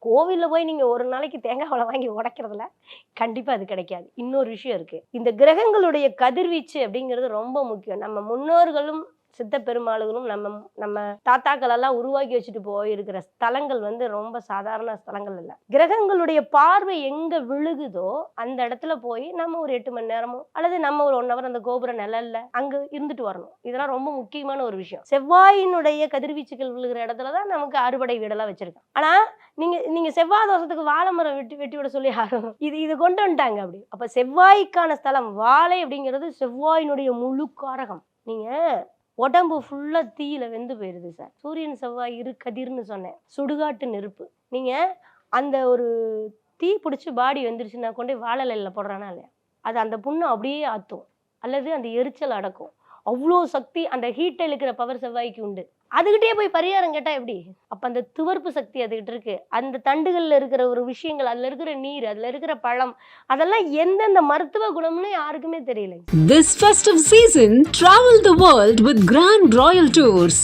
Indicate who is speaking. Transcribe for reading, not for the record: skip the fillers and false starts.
Speaker 1: கோவிலில் போய் நீங்கள் ஒரு நாளைக்கு தேங்காய் பழம் வாங்கி உடைக்கிறதுல கண்டிப்பாக அது கிடைக்காது. இன்னொரு விஷயம் இருக்குது, இந்த கிரகங்களுடைய கதிர்வீச்சு அப்படிங்கிறது ரொம்ப முக்கியம். நம்ம முன்னோர்களும் சித்த பெருமாளுகளும் நம்ம நம்ம தாத்தாக்கள் எல்லாம் உருவாக்கி வச்சுட்டு போயிருக்கிற ஸ்தலங்கள் வந்து ரொம்ப சாதாரண ஸ்தலங்கள் இல்லை. கிரகங்களுடைய பார்வை எங்க விழுகுதோ அந்த இடத்துல போய் நம்ம ஒரு 8 மணி நேரமோ அல்லது நம்ம ஒரு 1 ஹவர் அந்த கோபுர நிழல்ல அங்க இருந்துட்டு வரணும். இதெல்லாம் ரொம்ப முக்கியமான ஒரு விஷயம். செவ்வாயினுடைய கதிர்வீச்சுகள் விழுகிற இடத்துலதான் நமக்கு அறுபடை வீடெல்லாம் வச்சிருக்கோம். ஆனா நீங்க செவ்வாய் தோஷத்துக்கு வாழை மரம் வெட்டி விட சொல்லி இது கொண்டு வந்துட்டாங்க. அப்படி அப்ப செவ்வாய்க்கான ஸ்தலம் வாழை அப்படிங்கிறது செவ்வாயினுடைய முழு காரகம். நீங்க உடம்பு ஃபுல்லா தீயில வெந்து போயிருது சார். சூரியன் செவ்வாய் இரு கதிர்னு சொன்னேன், சுடுகாட்டு நெருப்பு. நீங்க அந்த ஒரு தீ பிடிச்சி பாடி வந்துருச்சுன்னா கொண்டு வாழலையில் போடுறானா இல்லையா, அது அந்த புண்ணை அப்படியே ஆற்றும் அல்லது அந்த எரிச்சல் அடக்கும். அவ்வளோ சக்தி அந்த ஹீட்டை இழுக்கிற பவர் செவ்வாய்க்கு உண்டு. அதுகிட்டே போய் பரிகாரம் கேட்டா எப்படி? அப்ப அந்த துவர்ப்பு சக்தி அதுகிட்ட இருக்கு. அந்த தண்டுகள்ல இருக்கிற ஒரு விஷயங்கள், அதுல இருக்கிற நீர், அதுல இருக்கிற பழம், அதெல்லாம் எந்தெந்த மருத்துவ குணம்னு யாருக்குமே தெரியல.
Speaker 2: This festive season, travel the world with Grand Royal Tours.